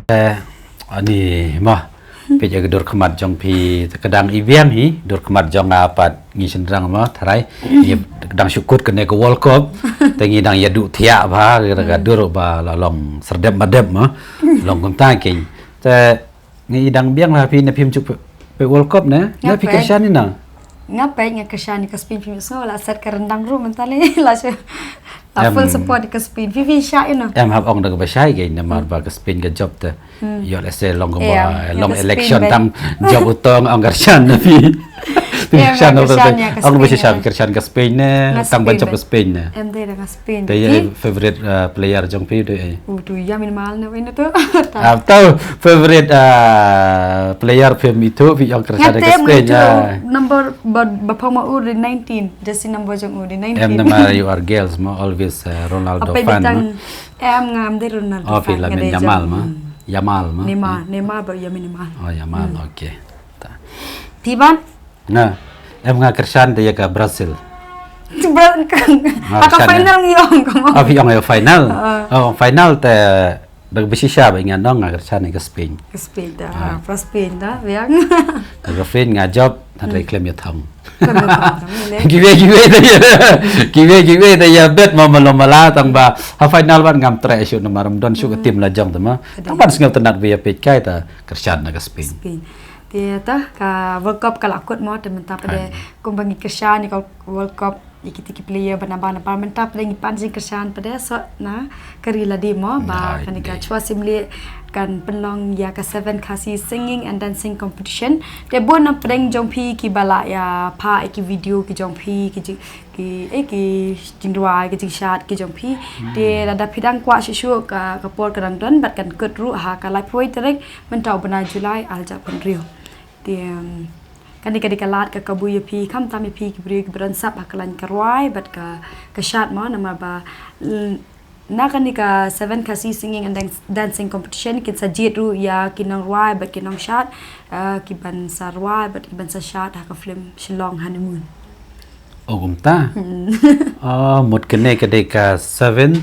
Ani mah Pijak dur kemat jong pi kadang IBM hi dur kemat jong apat ngi sendrang mah tharai ni kadang syukut kene ke World Cup tengi dang ya du thia ba ga dur ba long serdep madep mah long kom ta king te ngi dang biang la pi na phim chuk pe World Cup na na pi kersan ni na ngapai nga kersan ni ke spin phim so la set ke rendang ru mentale la full support ke spin vivi sha ina em hab ong da ba shai ge na mar ba ke spin ke job te yo la se long ba long election tam job utong ong kersan na pi kersan no ong ba sha kersan ke Spain ne tam ban job ke Spain ne em de da Spain te favorite player jong pi de tu ya minimal na ina tu tahu favorite player film itu pi ong kersan ke Spain ya number bapang mau di 19 just number jong di 19 em nama you are girls ma always Ronaldo fan ma em ngam de Ronaldo oh film Yamal ma Yamal ma Neymar baru ya minimal oh Yamal okey tiban nah em nga kersan de ka Brazil akan final ngiyong kamu oh yang final oh final te dag bisi siya ba nga nong nga kersan ke Spain dah Spain dah yang ga Spain nga job tan reclaim ya thang giwe da ya bet ma malomala tang ba ha final ban ngam tre shu na maram don shu tim la jong tama tang ban sngel tanat via page kai ta kersan na Spain dia ta ka World Cup kala akut mo te menta pada kumbangi kersan ni ka World Cup ikiti player bana menta pada ngi panjing kersan pada so na karila di mo ba kan ka chwa simli kan penlong ya ka 7 kasi singing and dancing competition de bon na preng jong pi ki bala ya pa ki video ki jong pi ki jing Rwai ki jing Shad ki jong pi de da phidang kwa shu ka por ka dang don bat kan kut ru ha ka lai poi terek mentau bana Julai alja pen rio de kan di kalat ka kabu ya pi kham tam pi ki bri ki bran sap hakalan ka Rwai bat ka Shad mo nama ba na kan di ka 7 kasi singing and dancing competition kin sajit ru ya kinang Rwai bat kinang Shad ki ban sa Rwai bat ki ban sa Shad ha ka Phlim Shillong honeymoon ogumta một cái này cái đây cả 7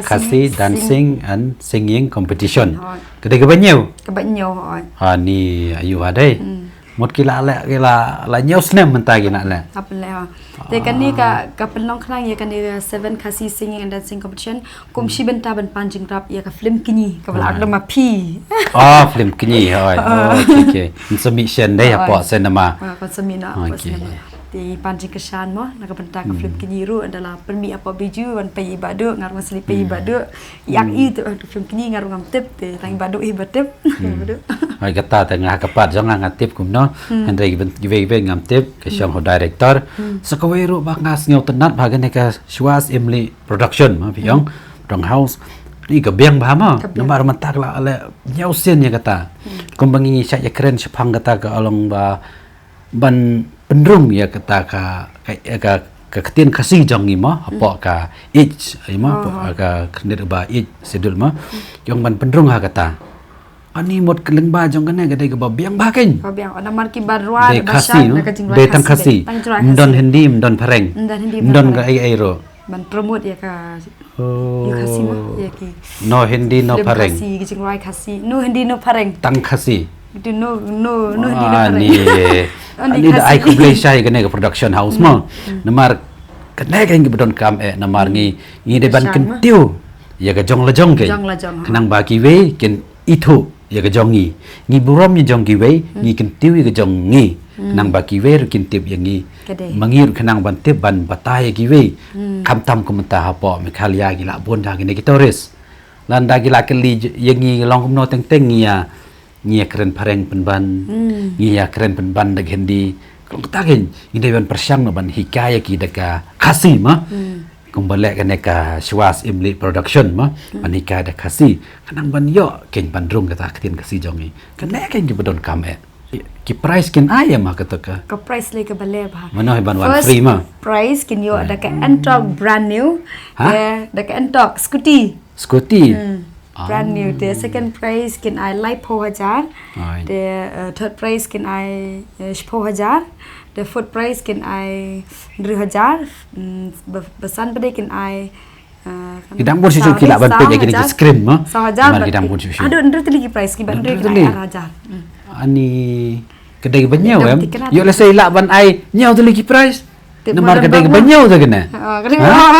kasi dancing and singing competition cái đây cái bao nhiêu hỏi ni ayu ada một cái là nhiều snem mình tay cái nào lẹ apa lẹ thì cái này ka penlong khang ya kan 7 kasi singing and dancing competition kum si benta ban panjing rap ya ka Phlim kini ka bala ada ma pi Phlim kini hỏi okay submission đây apa senama semina di panjing kersan mo nak benta ka Phlim kini ru adalah permi apa biju wan pai ibadu ngar masli pai ibadu yang itu Phlim kini ngar ngam tip te tang ibadu ibadep hai kata tengah kapat jangan ngatip kum no andai give ngam tip ke syang ho director sakawe ru bak ngas ngau tenat bagan ka Shwas Emily production ma piang dong house ni ka biang ba ma nomor matak la ale nyau sen ya kata kum bangi sa ya keren sepang kata ka along ba ban penrung ya kata ka ketin kasih jangi mah apa ka each mah apa ka kender ba each sedul mah yang ban penrung ha kata ani mot keleng ba jong kana gadai ka biang ba ken biang ana mar ki barwa de kasih de tang kasih ndon hindi ndon pareng ndon ga ai ro ban promote ya ka you kasih mah ya ki no hindi no pareng kasih ki jing Rwai kasih no hindi no pareng tang kasih itu no hindi no pareng ani da ai kublai sai kana ka production house mo namar kana ka ngi bedon kam namar ngi de ban kentiu ya ka jong la jong ke kenang ba ki we ken itu ya ka jong ngi buram ni jong ki we ngi kentiu ya ka jong ngi nang ba ki we kin tip yang ngi mangir kenang ban tip ban batai ki we kam tam ko menta ha po me khalia gi la bon da gi ne ki toris lan da gi la ke li yang ngi long kom no teng teng ngi ya ngi keren pareng penban ngi ya keren penban da hendi kalau kita kan ini ban persyang no ban hikaya ki da ka kasih ma kumbale kan ka Shwas Emily production ma ban hikaya da kasih kanang ban yo ken bandrung kata ketin kasih jongi kan kan ki bedon kam ki price ken ayam ma kata ka price le ka bale ba mano ban one free ma price kin yo da ka entok brand new ya da ka entok Scooty brand new the second prize can I like 4,000 the third prize can I 4,000 the fourth prize can I 2,000 besan pada can I Kita pun susu kila ban pe jadi screen mah. Mar kita pun susu. Aduh ndre teli price ki ban ndre kita raja. Ani kedai banyau em. Yo la sei la ban ai nyau tu lagi price. Namar kedai banyau tu kena.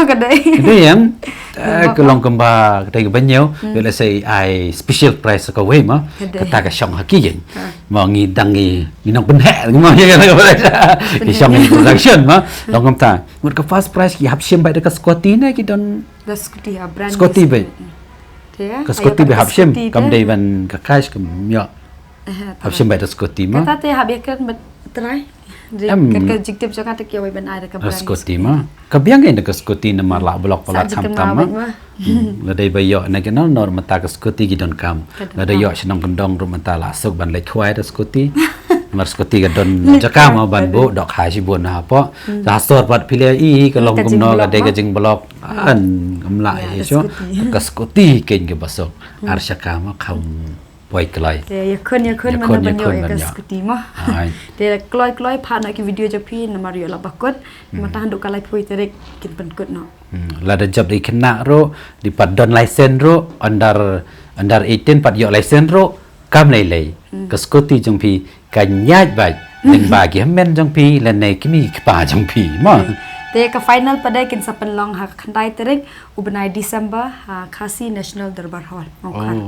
Kedai. Kedai em. Kelong kemba kedai banyau yo la sei ai special price ka we mah. Kata ka syong haki jen. Mau ngidang ni nong penhek mah ya kan ka syong production mah. Long kam ta. Mut ka fast price ki hap sim bai dekat Scooty na ki don Scooty brand Scooty bai. Ka Scooty bai hap sim kam dai ban ka cash kam yo. Hap sim bai dekat Scooty mah. Kata te hab yakan try. Ka jiktip jo kata ki oi ban ai dekat brand Scooty mah. Ka biang kan dekat Scooty na mar la blok pala tam mah. La dai bai yo na ke no nor mata ka Scooty ki don kam. La dai yo senong kendong ru mata la sok ban le khwai da Scooty. Mar Scooty ka don jaka ma ban bo dok hai si bon ha po. Sa stor pat pilih i ka long kum no la dai ka jing blok an gamla e so. Ka Scooty ken ke basok. Ar syaka ma kham poi klai. Ya kun mana banyo ya ka Scooty mah. Dia kloi pha na ki video japi na Mario la bakut. Mata handuk kalai poi terek kin penkut no. La da job di kena ro di pat don license ro under 18 pat yo license ro kam lai ka Scooty jong pi ka nyaj bai len bagi men jong pi len nei kimi kpa jong pi ma te ka final pada kin sa penlong ha khandai terek ubenai December ha Khasi National Darbar Hall mongkar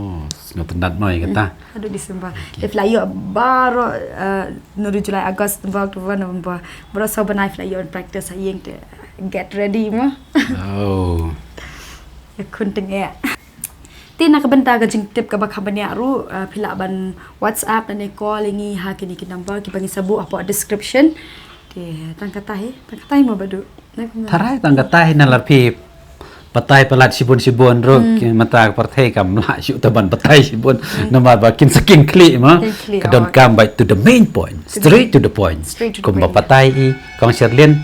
no tendat noi kata aduh December te fly yo baro nuru Julai August November bro so benai fly yo practice ha yeng te get ready ma ya kun tenge Tina ka benta ka jing tip ka ba khabanya ru phila ban WhatsApp na ne call ingi ha kini ki number ki bangi sabu apa description te tang katai mo badu tharai tang katai na lar phi patai palat sibun ro ki mata parthai kam la shu taban patai sibun nama ba kin saking kli ma ka don come back to the main point straight to the point kum ba patai i kong Sherilin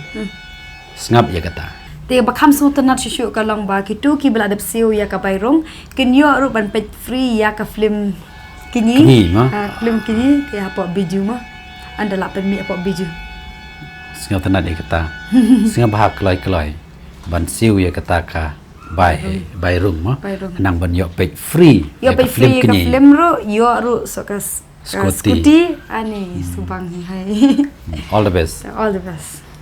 ngap ya kata te bakam sultanat shu ka long ba ki tu ki bela dap siu ya ka bairong kin yo ru ban page free ya ka Phlim kini Phlim kini te apa biju ma anda la pen mi apa biju singa tanat e kata singa bahak kloi ban siu ya kata ka bairong ma nang ban yo page free yo page free ka Phlim ru yo ru so ka Scooty ani subang hai all the best